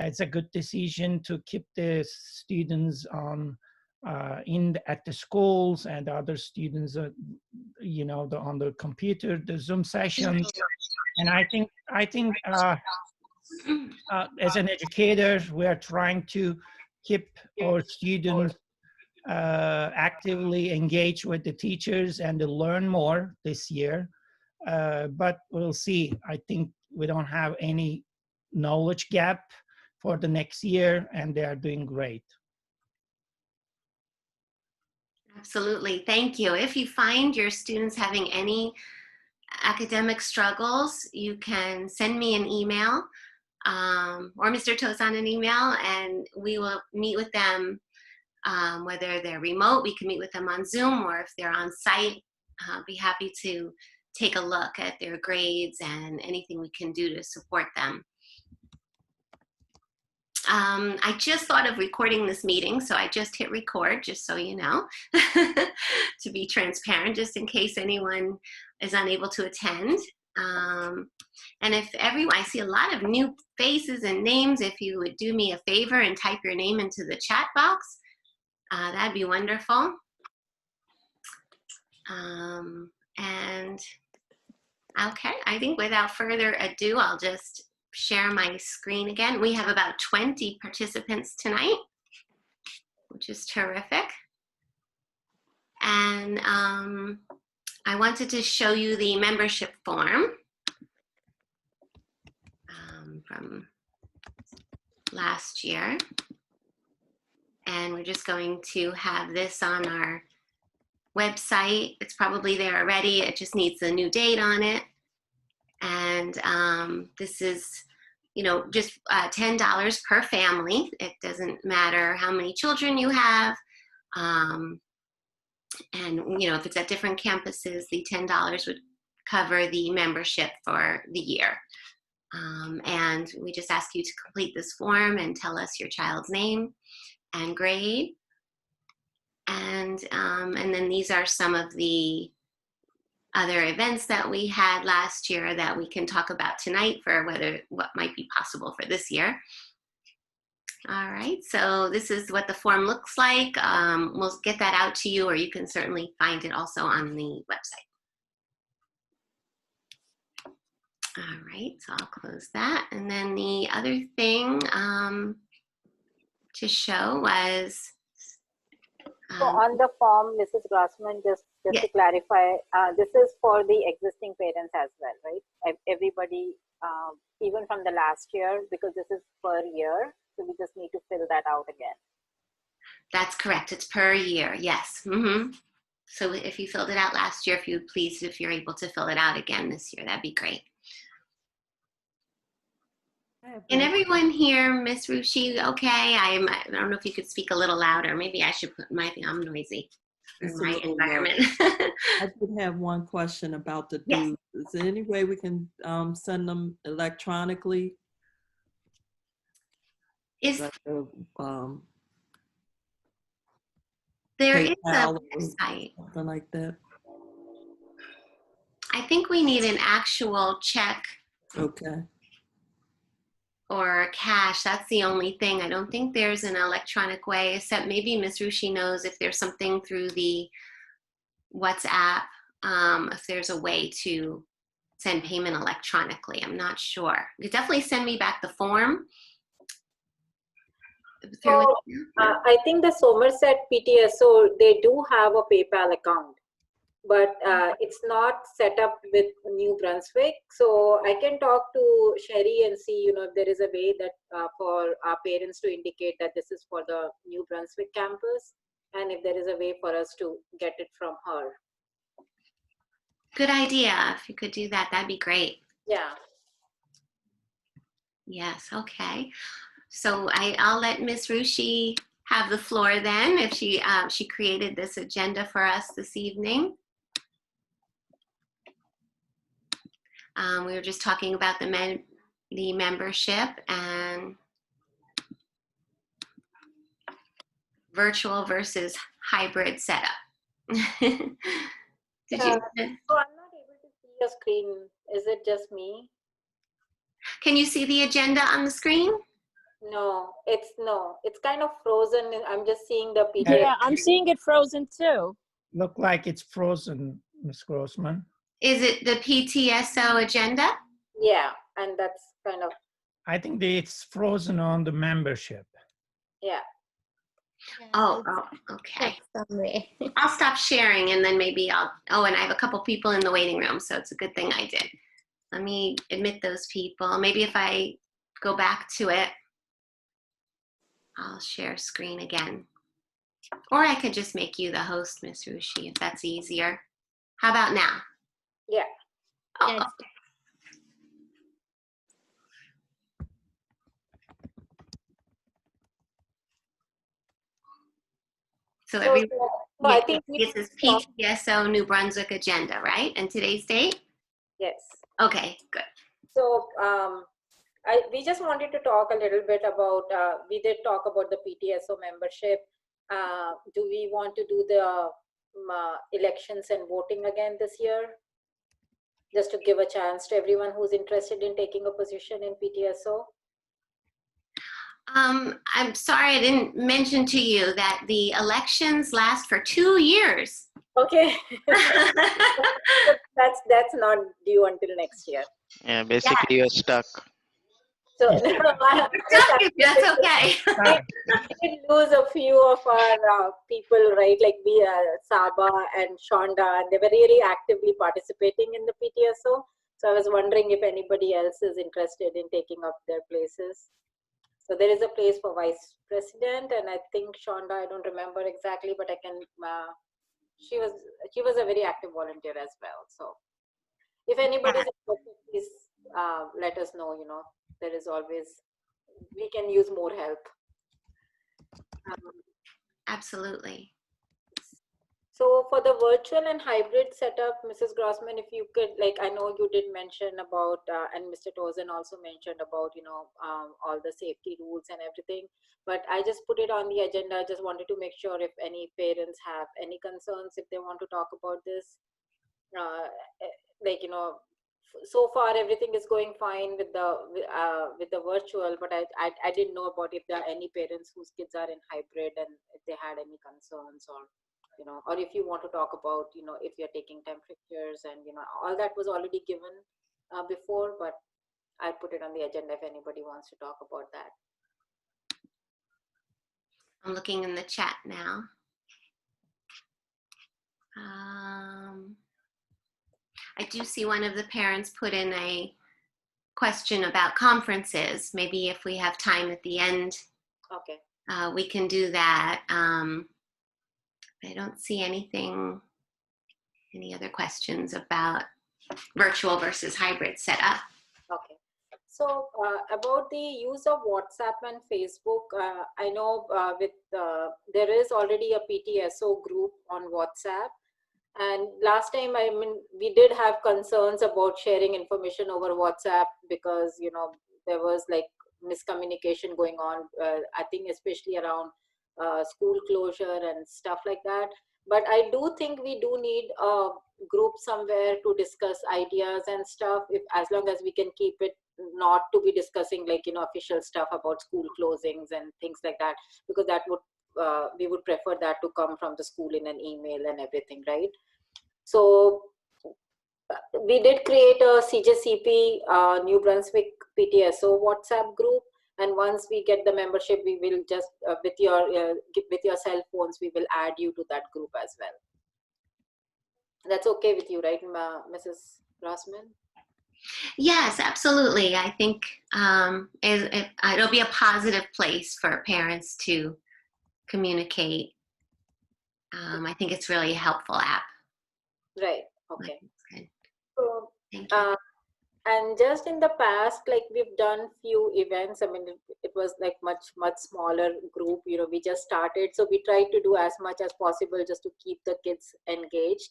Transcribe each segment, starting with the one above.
it's a good decision to keep the students on at the schools, and other students, you know, on the computer, the Zoom sessions. And I think as an educator, we are trying to keep our students actively engaged with the teachers and to learn more this year. But we'll see. I think we don't have any knowledge gap for the next year, and they are doing great. Absolutely. Thank you. If you find your students having any academic struggles, you can send me an email or Mr. Tosan an email, and we will meet with them. Whether they're remote, we can meet with them on Zoom, or if they're on site, be happy to take a look at their grades and anything we can do to support them. I just thought of recording this meeting, so I just hit record, just so you know, to be transparent, just in case anyone is unable to attend. And if everyone, I see a lot of new faces and names, if you would do me a favor and type your name into the chat box, that'd be wonderful. And okay, I think without further ado, I'll just share my screen again. We have about 20 participants tonight, which is terrific. And I wanted to show you the membership form from last year. And we're just going to have this on our website. It's probably there already. It just needs a new date on it. And this is, you know, just $10 per family. It doesn't matter how many children you have. And, you know, if it's at different campuses, the $10 would cover the membership for the year. And we just ask you to complete this form and tell us your child's name and grade. And then these are some of the other events that we had last year that we can talk about tonight for what might be possible for this year. All right, so this is what the form looks like. We'll get that out to you, or you can certainly find it also on the website. All right, so I'll close that. And then the other thing to show was so on the form, Mrs. Grossman, just yes. to clarify, this is for the existing parents as well, right? Everybody, even from the last year, because this is per year, so we just need to fill that out again. That's correct. It's per year. Yes. Mm-hmm. So if you filled it out last year, if you please, if you're able to fill it out again this year, that'd be great. Can everyone hear Miss Rushi okay? I don't know if you could speak a little louder. Maybe I should put I'm noisy in my environment. I did have one question about the dues. Yes. Is there any way we can send them electronically? There is a website. Something like that. I think we need an actual check. Okay. Or cash. That's the only thing. I don't think there's an electronic way, except maybe Ms. Rushi knows if there's something through the WhatsApp, if there's a way to send payment electronically. I'm not sure. You could definitely send me back the form. So, I think the Somerset PTSO, they do have a PayPal account, but it's not set up with New Brunswick. So I can talk to Sherry and see, you know, if there is a way that for our parents to indicate that this is for the New Brunswick campus, and if there is a way for us to get it from her. Good idea. If you could do that, that'd be great. Yeah. Yes. Okay. So I'll let Ms. Rushi have the floor then, if she created this agenda for us this evening. We were just talking about the membership and virtual versus hybrid setup. Did you? So I'm not able to see your screen. Is it just me? Can you see the agenda on the screen? No, it's kind of frozen. I'm just seeing the PDF. Yeah. Yeah, I'm seeing it frozen too. Look like it's frozen, Ms. Grossman. Is it the PTSO agenda? Yeah, and that's kind of, I think it's frozen on the membership. yeah. Oh, okay. I'll stop sharing and then maybe I'll, oh, and I have a couple people in the waiting room, so it's a good thing I did. Let me admit those people. Maybe if I go back to it, I'll share screen again. Or I could just make you the host, Miss Rushi, if that's easier. How about now? Yeah. Oh, Yes. so So, every, I yeah, think this is PTSO New Brunswick agenda, right? And today's date? yes. Okay, good. So we just wanted to talk a little bit about, we did talk about the PTSO membership. Do we want to do the elections and voting again this year? Just to give a chance to everyone who's interested in taking a position in PTSO. I'm sorry I didn't mention to you that the elections last for 2 years. Okay. That's not due until next year. Yeah, basically you're stuck. So That's okay. we did lose a few of our people, right? Like we, Saba and Shonda, they were really actively participating in the PTSO. So I was wondering if anybody else is interested in taking up their places. So there is a place for vice president, and I think Shonda, I don't remember exactly, but I can. She was a very active volunteer as well. So if anybody's interested, please let us know. You know, there is always, we can use more help. Absolutely. So for the virtual and hybrid setup, Mrs. Grossman, if you could, like, I know you did mention about, and Mr. Tozen also mentioned about, you know, all the safety rules and everything, but I just put it on the agenda. I just wanted to make sure if any parents have any concerns, if they want to talk about this, like, you know, so far everything is going fine with the virtual, but I didn't know about if there are any parents whose kids are in hybrid and if they had any concerns, or you know, or if you want to talk about, you know, if you're taking temperatures and, you know, all that was already given before, but I put it on the agenda if anybody wants to talk about that. I'm looking in the chat now. I do see one of the parents put in a question about conferences. Maybe if we have time at the end, Okay. we can do that. I don't see anything, any other questions about virtual versus hybrid setup. Okay. So about the use of WhatsApp and Facebook, I know there is already a PTSO group on WhatsApp. And last time, I mean, we did have concerns about sharing information over WhatsApp because, you know, there was like miscommunication going on, I think especially around school closure and stuff like that. But I do think we do need a group somewhere to discuss ideas and stuff, if as long as we can keep it not to be discussing like, you know, official stuff about school closings and things like that, because that would we would prefer that to come from the school in an email and everything, right? So we did create a CJCP New Brunswick PTSO WhatsApp group, and once we get the membership, we will just with your cell phones, we will add you to that group as well. That's okay with you, right, Mrs. Grossman? Yes, absolutely. I think it'll be a positive place for parents to communicate. I think it's really a helpful app. Right. Okay. Good. So, Thank you. and just in the past, like we've done few events. I mean, it was like much smaller group. You know, we just started, so we tried to do as much as possible just to keep the kids engaged.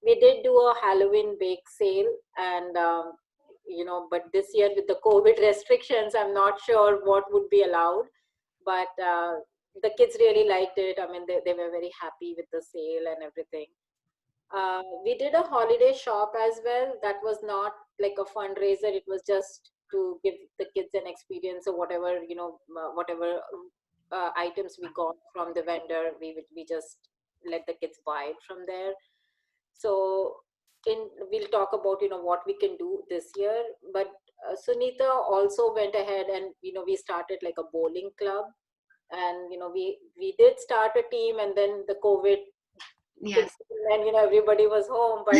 We did do a Halloween bake sale, and you know, but this year with the COVID restrictions, I'm not sure what would be allowed. But the kids really liked it. I mean, they were very happy with the sale and everything. We did a holiday shop as well. That was not like a fundraiser. It was just to give the kids an experience of whatever, whatever items we got from the vendor, we just let the kids buy it from there. So we'll talk about, what we can do this year. But Sunita also went ahead and, we started like a bowling club. And, we did start a team, and then the COVID, Yes. and, everybody was home. But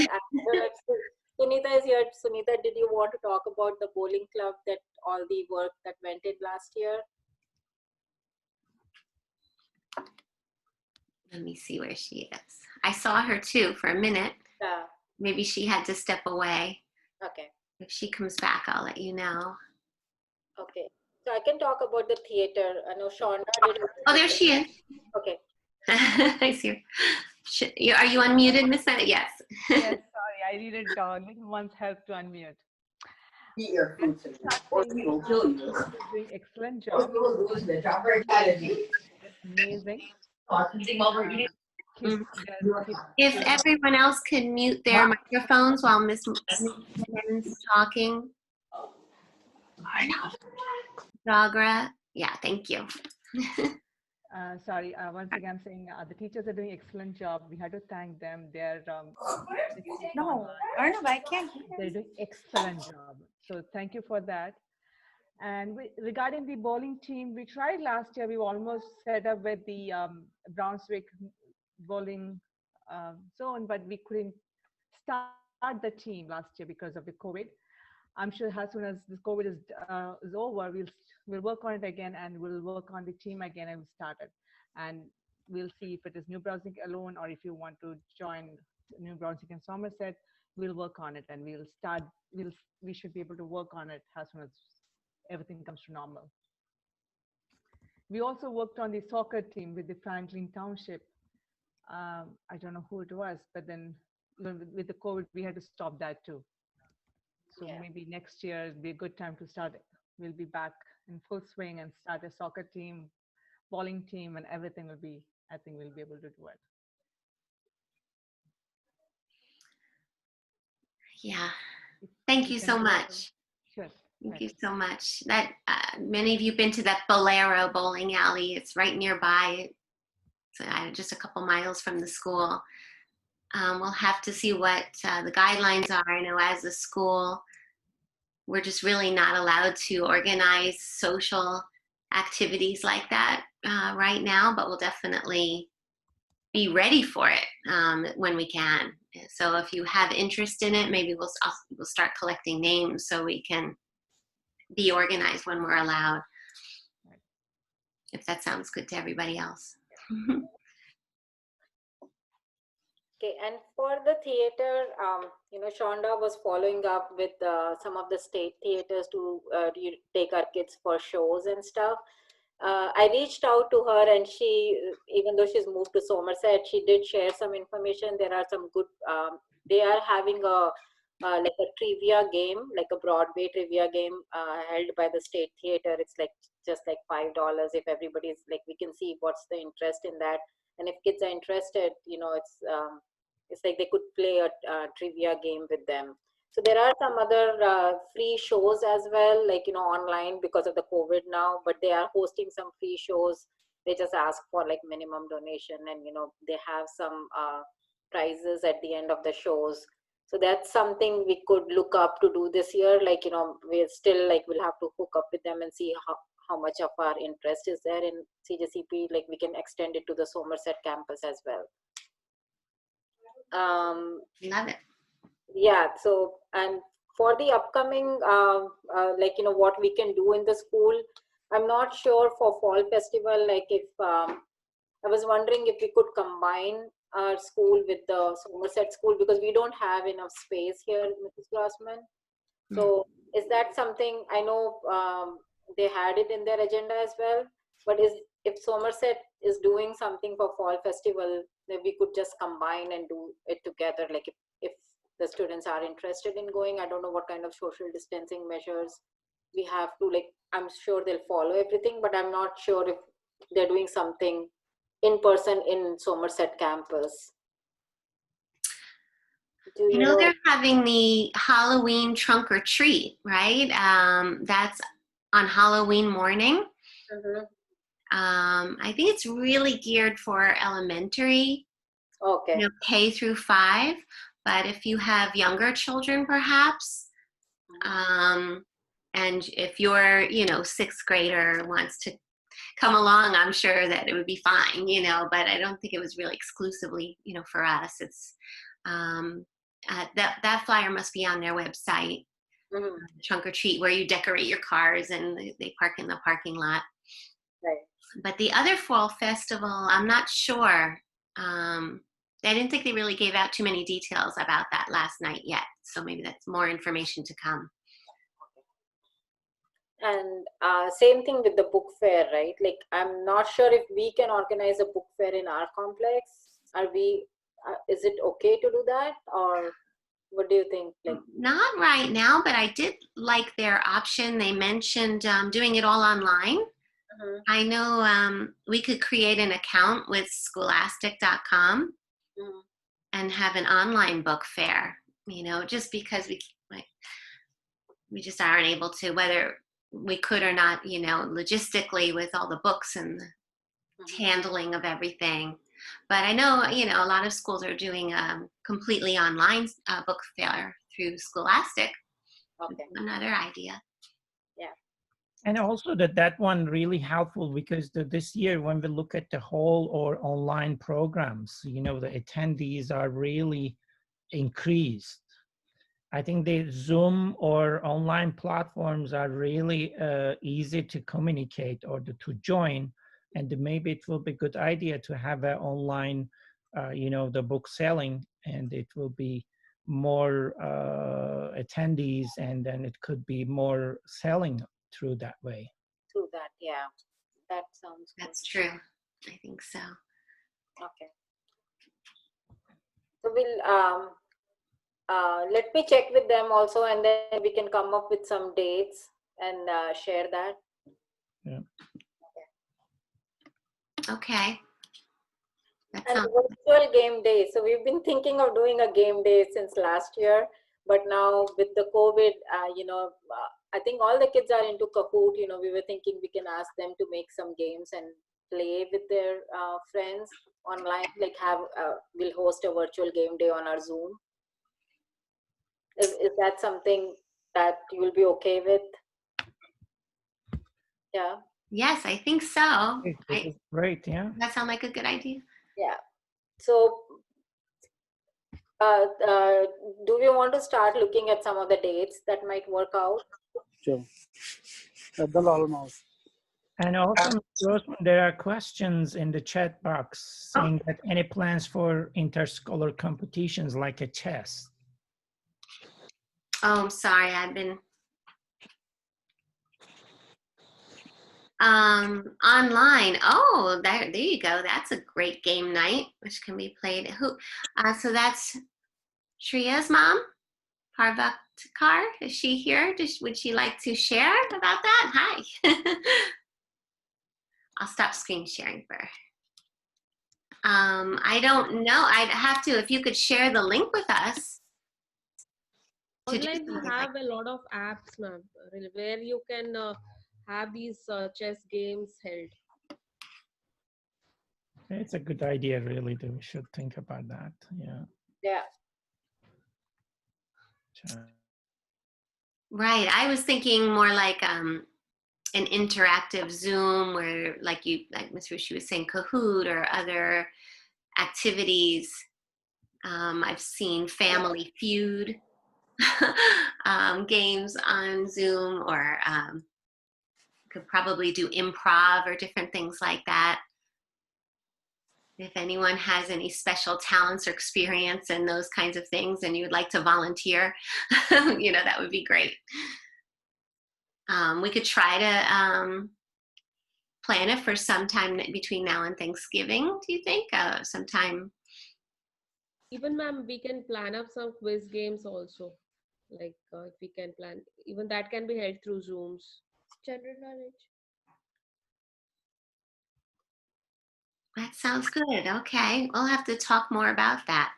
Sunita is here. Sunita, did you want to talk about the bowling club, that all the work that went in last year? Let me see where she is. I saw her too for a minute. Maybe she had to step away. Okay. If she comes back, I'll let you know. Okay. So I can talk about the theater. I know Shonda did. Oh, there she is. Okay. I see her. Are you unmuted, Miss Senna? Yes. Yes, sorry, I needed one's help to unmute. Eat your food today, or we will kill you. Doing excellent job. Amazing. If everyone else can mute their microphones while Miss Mennon's talking. Jagra, yeah, thank you. Sorry, once again, I'm saying the teachers are doing excellent job. We had to thank them. They're No, Arnav, I can't. they're doing excellent job. So thank you for that. And regarding the bowling team, we tried last year. We almost set up with the Brunswick bowling zone, but we couldn't start the team last year because of the COVID. I'm sure as soon as this COVID is over, we'll work on it again, and we'll work on the team again, and we'll start it. And we'll see if it is New Brunswick alone, or if you want to join New Brunswick and Somerset, we'll work on it, and we'll start. We should be able to work on it as soon as everything comes to normal. We also worked on the soccer team with the Franklin Township. I don't know who it was, but then with the COVID, we had to stop that too. So maybe next year will be a good time to start it. We'll be back in full swing and start a soccer team, bowling team, and everything will be, I think we'll be able to do it. Yeah, thank you so much. Sure. Thank you so much. That many of you been to that Bolero bowling alley. It's right nearby. It's just a couple miles from the school. We'll have to see what the guidelines are. I know as a school, we're just really not allowed to organize social activities like that right now, but we'll definitely be ready for it when we can. So if you have interest in it, maybe we'll start collecting names so we can be organized when we're allowed. If that sounds good to everybody else. Okay, and for the theater, Shonda was following up with some of the state theaters to take our kids for shows and stuff. I reached out to her, and she, even though she's moved to Somerset, she did share some information. There are some good, they are having like a trivia game, like a Broadway trivia game held by the State Theater. It's like just like $5 if everybody's like, we can see what's the interest in that. And if kids are interested, it's like they could play a trivia game with them. So there are some other free shows as well, like, online because of the COVID now, but they are hosting some free shows. They just ask for like minimum donation, and, they have some prizes at the end of the shows. So that's something we could look up to do this year. Like, we're still like, we'll have to hook up with them and see how much of our interest is there in CJCP. Like, we can extend it to the Somerset campus as well. Love it. Yeah, so, and for the upcoming, like, what we can do in the school, I'm not sure for fall festival, like if, I was wondering if we could combine our school with the Somerset school, because we don't have enough space here, Mrs. Grossman. So is that something, I know they had it in their agenda as well, but if Somerset is doing something for fall festival, then we could just combine and do it together. Like if the students are interested in going, I don't know what kind of social distancing measures we have to, like, I'm sure they'll follow everything, but I'm not sure if they're doing something in person in Somerset campus. Do You you know, know? they're having the Halloween trunk or treat, right? That's on Halloween morning. Mhm. I think it's really geared for elementary, Okay. you know, K through 5. But if you have younger children, perhaps, and if your, you know, 6th grader wants to come along, I'm sure that it would be fine, you know, but I don't think it was really exclusively, you know, for us. It's that flyer must be on their website, Mhm. trunk or treat, where you decorate your cars and they park in the parking lot. Right. But the other fall festival, I'm not sure. I didn't think they really gave out too many details about that last night yet. So maybe that's more information to come. And same thing with the book fair, right? Like, I'm not sure if we can organize a book fair in our complex. Are we? Is it okay to do that, or what do you think? Like, Not right now, but I did like their option. They mentioned doing it all online. Mhm. I know we could create an account with scholastic.com Mhm. and have an online book fair, you know, just because we just aren't able to, whether we could or not, you know, logistically with all the books and the handling of everything. But I know, you know, a lot of schools are doing a completely online book fair through Scholastic. Okay. Another idea. Yeah. And also that one really helpful because this year when we look at the whole or online programs, you know, the attendees are really increased. I think the Zoom or online platforms are really easy to communicate or to join, and maybe it will be a good idea to have an online, you know, the book selling, and it will be more attendees, and then it could be more selling through that way. Through that, yeah, that sounds good. That's true. I think so. Okay. So we'll let me check with them also, and then we can come up with some dates and share that. Yeah. Okay. That And sounds virtual game day. So we've been thinking of doing a game day since last year, but now with the COVID, you know, I think all the kids are into Kahoot. You know, we were thinking we can ask them to make some games and play with their friends online. Like we'll host a virtual game day on our Zoom. Is that something that you will be okay with? Yeah. Yes, I think so. This is great, yeah. That sounds like a good idea. Yeah. So do we want to start looking at some of the dates that might work out? Sure. Almost. And also, Ms. Grossman, there are questions in the chat box saying that any plans for interscholar competitions like a chess? Oh, I'm sorry. I've been online. Oh, there you go. That's a great game night, which can be played. So that's Shreya's mom, Parvakar. Is she here? Would she like to share about that? Hi. I'll stop screen sharing for her. I don't know. I'd have to, if you could share the link with us. Online, we have a lot of apps, ma'am, where you can have these chess games held. It's a good idea, really. We should think about that. Yeah. Yeah. Right. I was thinking more like an interactive Zoom where, like Ms. Rushi was saying, Kahoot or other activities. I've seen Family Feud games on Zoom, or could probably do improv or different things like that. If anyone has any special talents or experience in those kinds of things and you would like to volunteer, you know, that would be great. We could try to plan it for sometime between now and Thanksgiving, do you think? Sometime. Even, ma'am, we can plan up some quiz games also. Like if we can plan, even that can be held through Zooms. General knowledge. That sounds good. Okay, we'll have to talk more about that.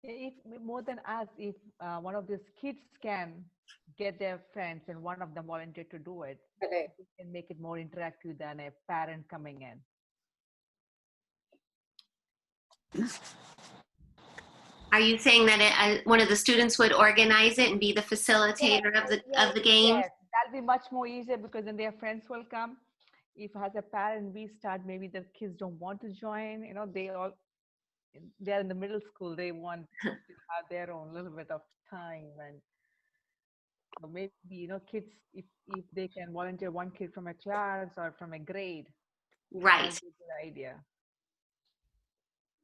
If more than us, if one of these kids can get their friends and one of them volunteer to do it, Correct. we can make it more interactive than a parent coming in. Are you saying that one of the students would organize it and be the facilitator of the game? Yes, that'll be much more easier because then their friends will come. If as a parent we start, maybe the kids don't want to join. You know, they're in the middle school. They want to have their own little bit of time, and so maybe kids, if they can volunteer one kid from a class or from a grade, Right. that's a good idea.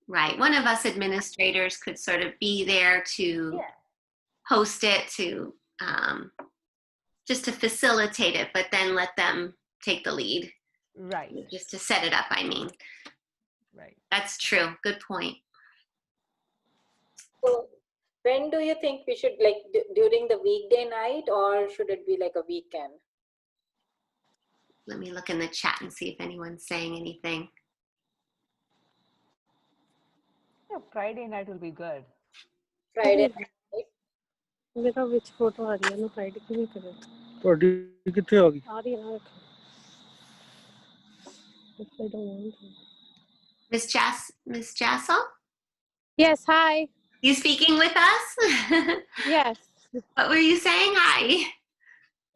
Right. One of us administrators could sort of be there to host it, to just to facilitate it, but then let them take the lead. Right. Just to set it up, I mean. Right. That's true. Good point. So when do you think we should, like, during the weekday night, or should it be like a weekend? Let me look in the chat and see if anyone's saying anything. Yeah, Friday night will be good. Friday night. मेरा which photo आ रही है ना Friday की नहीं करे ਤੁਹਾਡੀ ਕਿੱਥੇ ਆ ਗਈ आ रही है ना I don't want to. Miss Jassel? Yes, hi. You speaking with us? Yes. What were you saying? Hi.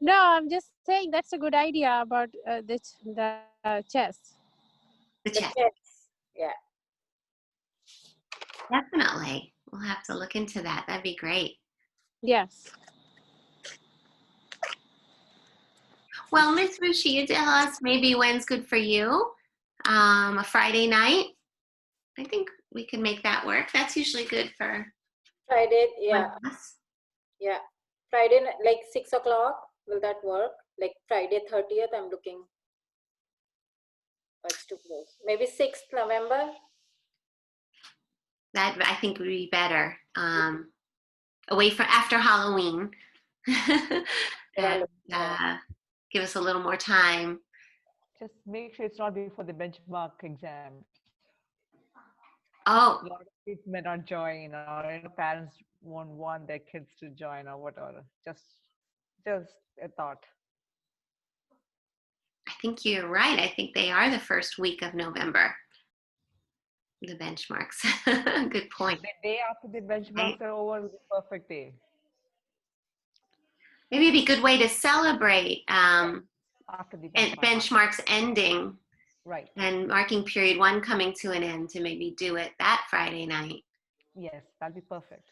No, I'm just saying that's a good idea about the chess. The chess. Yeah. Definitely. We'll have to look into that. That'd be great. Yes. Well, Miss Rushi, you tell us maybe when's good for you. A Friday night. I think we can make that work. That's usually good for Friday, yeah. one of us. Yeah. Friday, like 6 o'clock. Will that work? Like Friday 30th, I'm looking. Oh, it's too close. Maybe 6th November. That I think would be better. Away from after Halloween. And, give us a little more time. Just make sure it's not before the benchmark exam. Oh. A lot of kids may not join, or parents won't want their kids to join, or whatever. Just a thought. I think you're right. I think they are the first week of November. The benchmarks. Good point. The day after the benchmarks are over is the perfect day. Maybe it'd be a good way to celebrate after the benchmarks ending. Right. And marking period 1 coming to an end, to maybe do it that Friday night. Yes, that'd be perfect.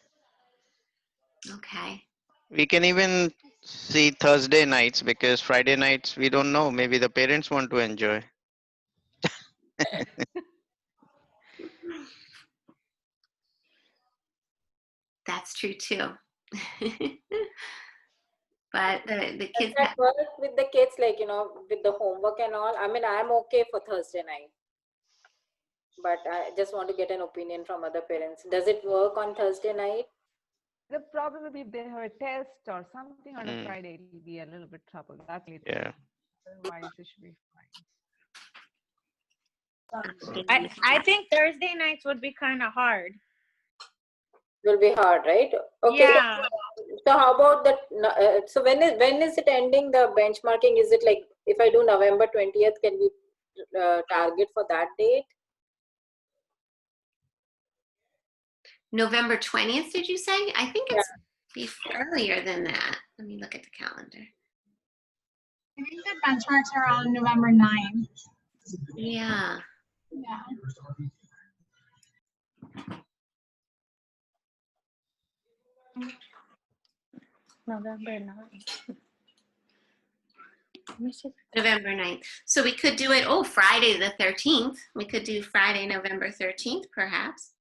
Okay. We can even see Thursday nights, because Friday nights we don't know. Maybe the parents want to enjoy. That's true too. But the kids. Does that work with the kids, like, with the homework and all? I mean, I'm okay for Thursday night, but I just want to get an opinion from other parents. Does it work on Thursday night? The problem will be if they have a test or something on a Friday, it will be a little bit trouble. That's it. Yeah. Otherwise, it should be I think Thursday nights would be kind of hard. Will be hard, right? Okay. Yeah. So how about that? So when is it ending, the benchmarking? Is it like, if I do November 20th, can we target for that date? November 20th, did you say? I think it's earlier than that. Let me look at the calendar. I think the benchmarks are on November 9th. Yeah. Yeah. November 9th. November 9th. So we could do it, Friday the 13th. We could do Friday, November 13th, perhaps.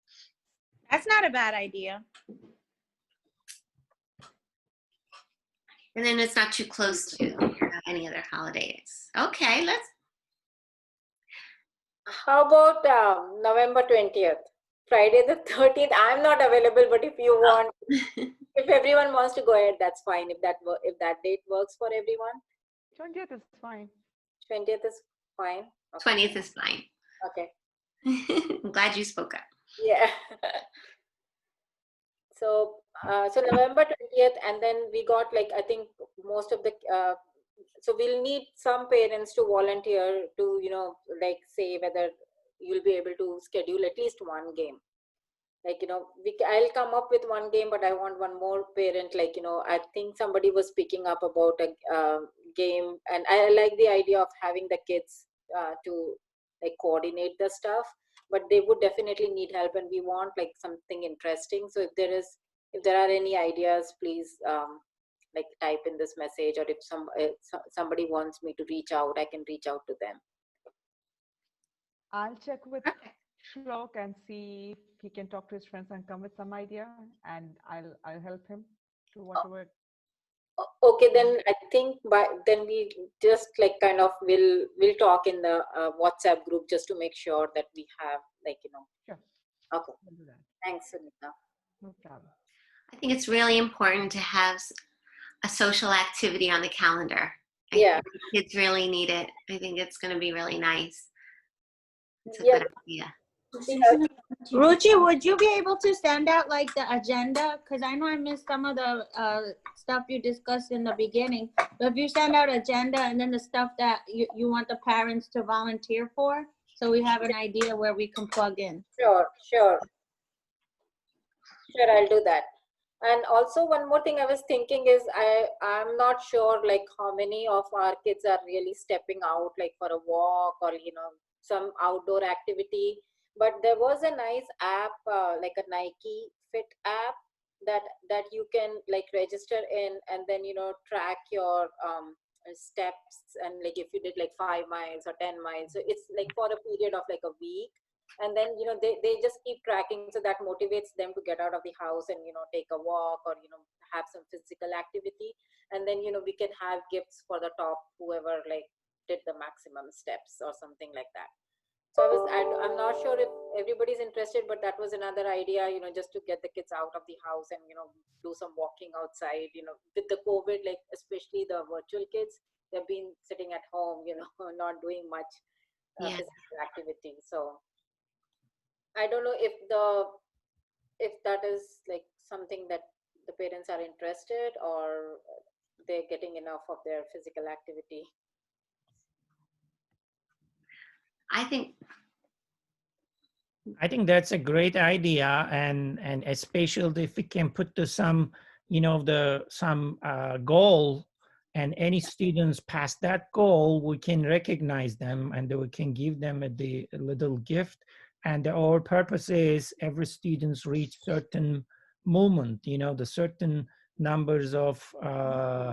That's not a bad idea. And then it's not too close to any other holidays. Okay, let's. How about November 20th? Friday the 13th, I'm not available, but if you want, if everyone wants to go ahead, that's fine. If that date works for everyone. 20th is fine. 20th is fine. Okay. 20th is fine. Okay. I'm glad you spoke up. Yeah. So, so November 20th, and then we got like, I think most of the, so we'll need some parents to volunteer to, you know, like say whether you'll be able to schedule at least one game. Like, you know, I'll come up with one game, but I want one more parent. Like, you know, I think somebody was speaking up about a game, and I like the idea of having the kids to like coordinate the stuff, but they would definitely need help, and we want like something interesting. So if there are any ideas, please like type in this message, or if somebody wants me to reach out, I can reach out to them. I'll check with Shrok and see if he can talk to his friends and come with some idea, and I'll help him to whatever. Okay, then I think then we just like kind of will talk in the WhatsApp group just to make sure that we have like, you know. Sure. Okay. We'll do that. Thanks, Sunita. No problem. I think it's really important to have a social activity on the calendar. Yeah. Kids really need it. I think it's going to be really nice. It's a Yeah. good idea. Ruchi, would you be able to send out like the agenda? Because I know I missed some of the stuff you discussed in the beginning. But if you send out agenda and then the stuff that you want the parents to volunteer for, so we have an idea where we can plug in. Sure, I'll do that. And also one more thing I was thinking is I'm not sure like how many of our kids are really stepping out like for a walk or, you know, some outdoor activity. But there was a nice app like a Nike Fit app that you can like register in, and then, you know, track your steps, and like if you did like 5 miles or 10 miles, so it's like for a period of like a week. And then, you know, they just keep tracking, so that motivates them to get out of the house and, you know, take a walk or, you know, have some physical activity. And then, you know, we can have gifts for the top whoever like did the maximum steps or something like that. So I'm not sure if everybody's interested, but that was another idea, you know, just to get the kids out of the house and, you know, do some walking outside. You know, with the COVID, like especially the virtual kids, they've been sitting at home, you know, not doing much physical activity. So I don't know if that is like something that the parents are interested, or they're getting enough of their physical activity. I think that's a great idea, and especially if we can put to some, you know, some goal, and any students pass that goal, we can recognize them and we can give them a little gift. And our purpose is every students reach certain moment, you know, the certain numbers of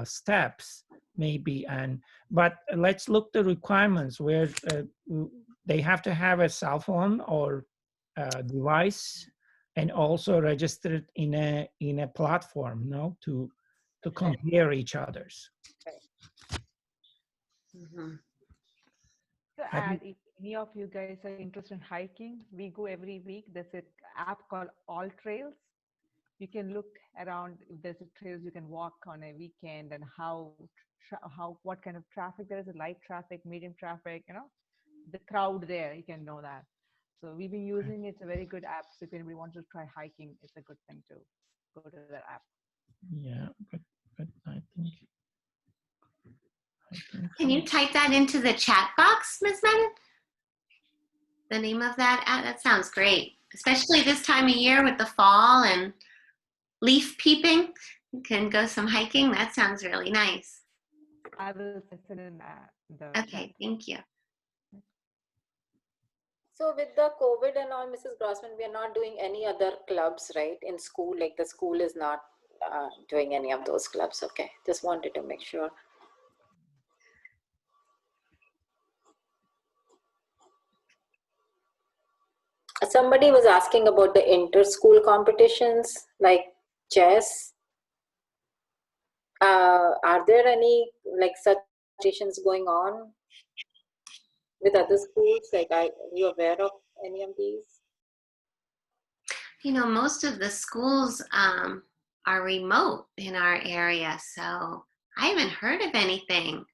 steps maybe. But let's look the requirements where they have to have a cell phone or device, and also registered in a platform, no, to compare each others. To add, if any of you guys are interested in hiking, we go every week. There's an app called All Trails. You can look around if there's a trails you can walk on a weekend, and what kind of traffic there is, light traffic, medium traffic, you know, the crowd there, you can know that. So we've been using it. It's a very good app. So if anybody wants to try hiking, it's a good thing to go to that app. Yeah, but I think. Can you type that into the chat box, Ms. Menon? The name of that app? That sounds great. Especially this time of year with the fall and leaf peeping. You can go some hiking. That sounds really nice. I will send in the Okay, chat. thank you. So with the COVID and all, Mrs. Grossman, we are not doing any other clubs, right? In school, like the school is not doing any of those clubs. Okay, just wanted to make sure. Somebody was asking about the inter-school competitions like chess. Are there any like such competitions going on with other schools? Like, are you aware of any of these? You know, most of the schools are remote in our area, so I haven't heard of anything.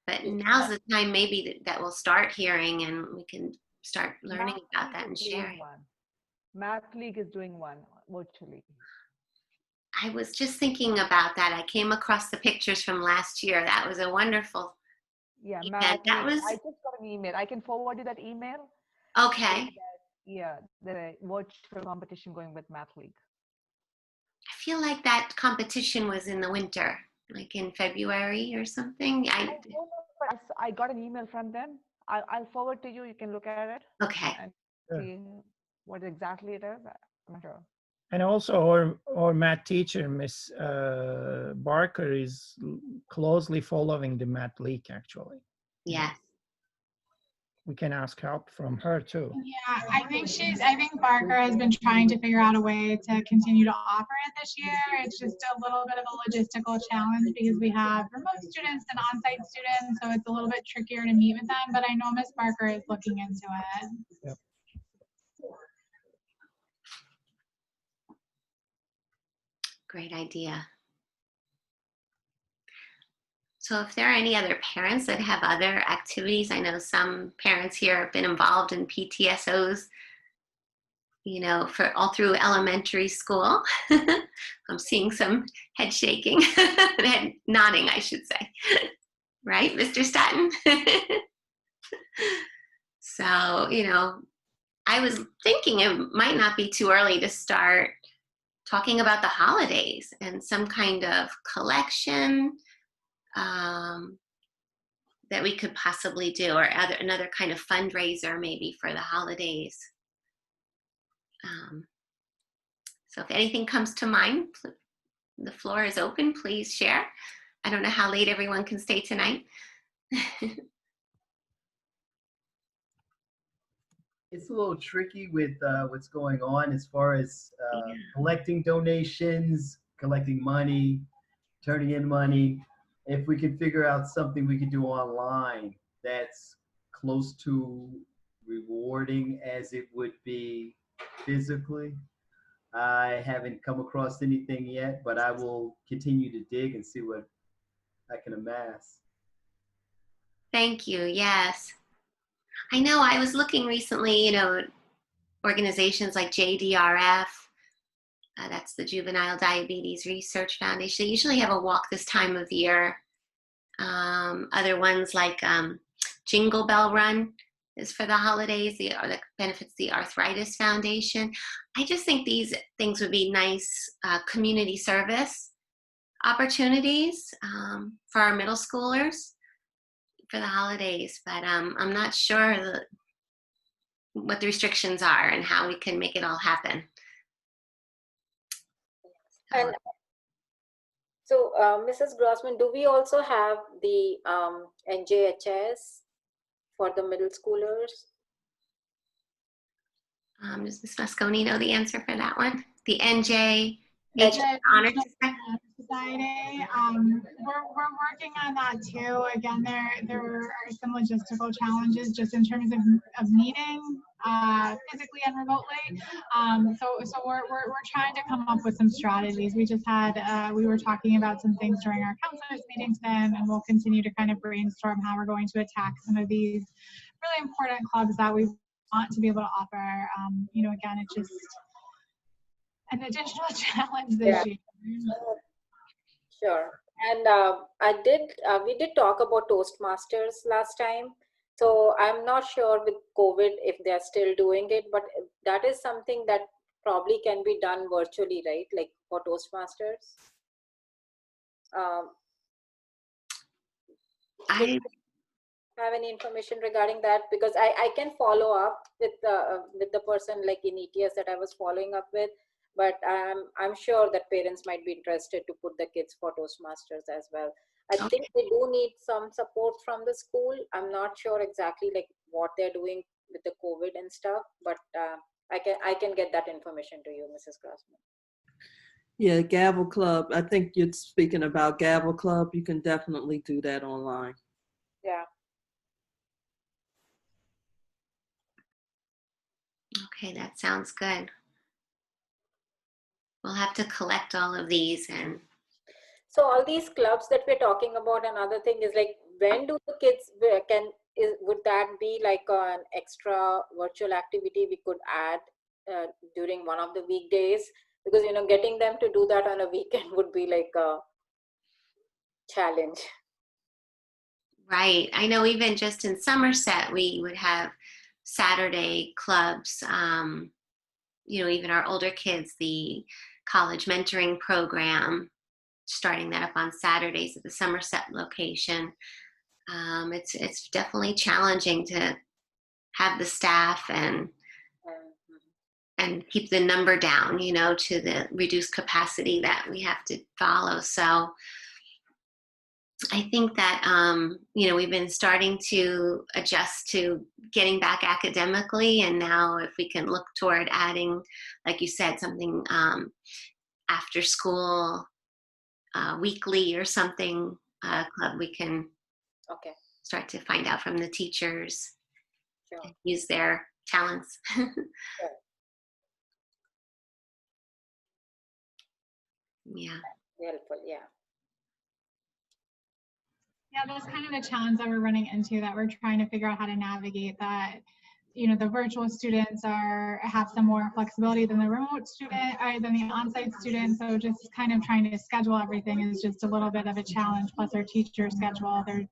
But now's the time maybe that we'll start hearing, and we can start learning about that and sharing. Math League is doing one virtually. I was just thinking about that. I came across the pictures from last year. That was a wonderful Yeah, event. Math That League. was I just got an email. I can forward you that email. okay. Yeah, the virtual competition going with Math League. I feel like that competition was in the winter, like in February or something. I don't know, but I got an email from them. I'll forward to you. You can look at it Okay. and Sure. see what exactly it is. I'm not sure. And also our math teacher, Miss Barker, is closely following the math leak, actually. Yes. We can ask help from her too. Yeah, I think Barker has been trying to figure out a way to continue to offer it this year. It's just a little bit of a logistical challenge because we have remote students and on-site students, so it's a little bit trickier to meet with them, but I know Miss Barker is looking into it. Yep. Great idea. So if there are any other parents that have other activities, I know some parents here have been involved in PTSOs, you know, for all through elementary school. I'm seeing some head shaking, head nodding, I should say. Right, Mr. Staton? So, you know, I was thinking it might not be too early to start talking about the holidays and some kind of collection that we could possibly do, or another kind of fundraiser maybe for the holidays. So if anything comes to mind, the floor is open. Please share. I don't know how late everyone can stay tonight. It's a little tricky with what's going on as far as collecting donations, collecting money, turning in money. If we could figure out something we could do online that's close to rewarding as it would be physically. I haven't come across anything yet, but I will continue to dig and see what I can amass. Thank you. Yes. I know I was looking recently, you know, organizations like JDRF, that's the Juvenile Diabetes Research Foundation. They usually have a walk this time of year. Other ones like Jingle Bell Run is for the holidays, that benefits the Arthritis Foundation. I just think these things would be nice community service opportunities for our middle schoolers for the holidays, but I'm not sure what the restrictions are and how we can make it all happen. And so, Mrs. Grossman, do we also have the NJHS for the middle schoolers? Does Ms. Mosconi know the answer for that one? The NJHS Honor Society. We're working on that too. Again, there are some logistical challenges just in terms of meeting physically and remotely. So we're trying to come up with some strategies. We just had we were talking about some things during our counselors meeting today, and we'll continue to kind of brainstorm how we're going to attack some of these really important clubs that we want to be able to offer. You know, again, it's just an additional challenge this year. Sure. And we did talk about Toastmasters last time. So I'm not sure with COVID if they're still doing it, but that is something that probably can be done virtually, right? Like for Toastmasters. I have any information regarding that, because I can follow up with the person like in ETS that I was following up with. But I'm sure that parents might be interested to put the kids for Toastmasters as well. I think they do need some support from the school. I'm not sure exactly like what they're doing with the COVID and stuff, but I can get that information to you, Mrs. Grossman. Yeah, Gavel Club. I think you're speaking about Gavel Club. You can definitely do that online. Yeah. Okay, that sounds good. We'll have to collect all of these. And so all these clubs that we're talking about, another thing is like, when do the kids would that be like an extra virtual activity we could add during one of the weekdays because getting them to do that on a weekend would be like a challenge. Right. I know even just in Somerset, we would have Saturday clubs, even our older kids, the college mentoring program, starting that up on Saturdays at the Somerset location. It's definitely challenging to have the staff and keep the number down, to the reduced capacity that we have to follow. So I think that, we've been starting to adjust to getting back academically. And now if we can look toward adding, like you said, something after school, weekly or something, club, we can start to find out from the teachers, and use their talents. Yeah. Helpful, yeah. Yeah, that's kind of the challenge that we're running into, that we're trying to figure out how to navigate that. The virtual students have some more flexibility than the remote student, or than the on-site student. So just kind of trying to schedule everything is just a little bit of a challenge. Plus our teacher schedule, they're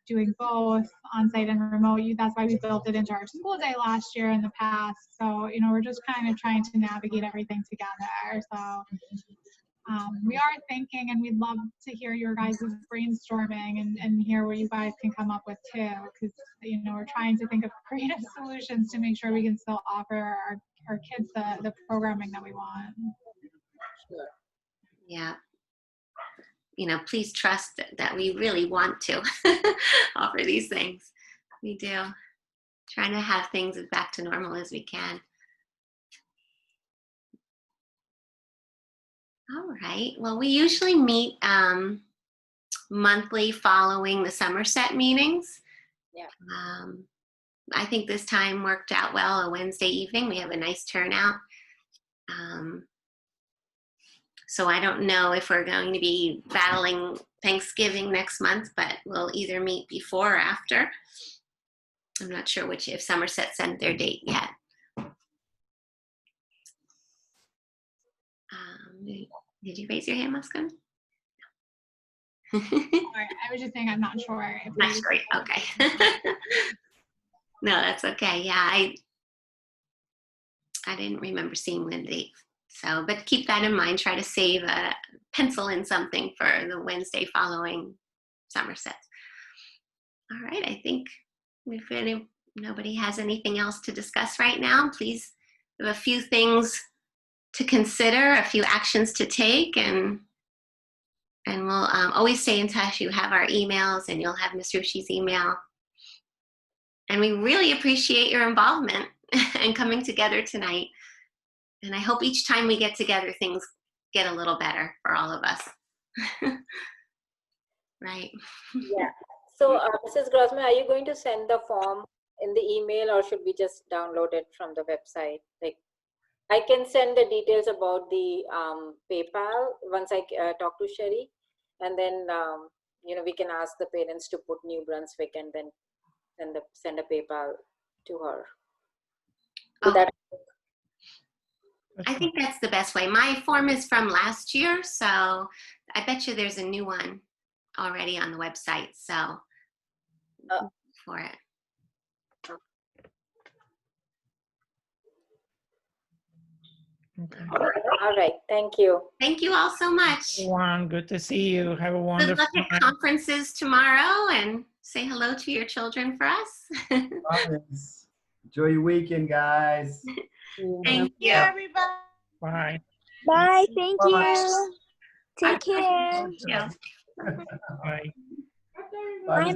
doing both on-site and remote. That's why we built it into our school day last year in the past. So we're just kind of trying to navigate everything together. So we are thinking, and we'd love to hear your guys' brainstorming and hear what you guys can come up with too, because we're trying to think of creative solutions to make sure we can still offer our kids the programming that we want. Sure. Yeah. Please trust that we really want to offer these things. We do. Trying to have things as back to normal as we can. All right. Well, we usually meet monthly following the Somerset meetings. Yeah. I think this time worked out well, a Wednesday evening. We have a nice turnout. So I don't know if we're going to be battling Thanksgiving next month, but we'll either meet before or after. I'm not sure if Somerset sent their date yet. Did you raise your hand, Muskin? Sorry, I was just saying I'm not sure. Not sure. Okay. No, that's okay. Yeah, I didn't remember seeing the date. So, but keep that in mind. Try to save a pencil in something for the Wednesday following Somerset. All right. I think if nobody has anything else to discuss right now, please have a few things to consider, a few actions to take, and we'll always stay in touch. You have our emails, and you'll have Ms. Rushi's email. And we really appreciate your involvement and coming together tonight. And I hope each time we get together, things get a little better for all of us. Right. Yeah. So, Mrs. Grossman, are you going to send the form in the email, or should we just download it from the website? Like, I can send the details about the PayPal once I talk to Sherry, and then we can ask the parents to put New Brunswick and then send a PayPal to her. I think that's the best way. My form is from last year, so I bet you there's a new one already on the website. So for it. Okay. All right. Thank you. Thank you all so much. Everyone, good to see you. Have a Good wonderful luck at conferences tomorrow, and say hello to your children for us. Promise. Enjoy your weekend, guys. Thank you. Everybody. Bye. Bye. Thank Bye. you. Take care. Yeah. Bye. Bye.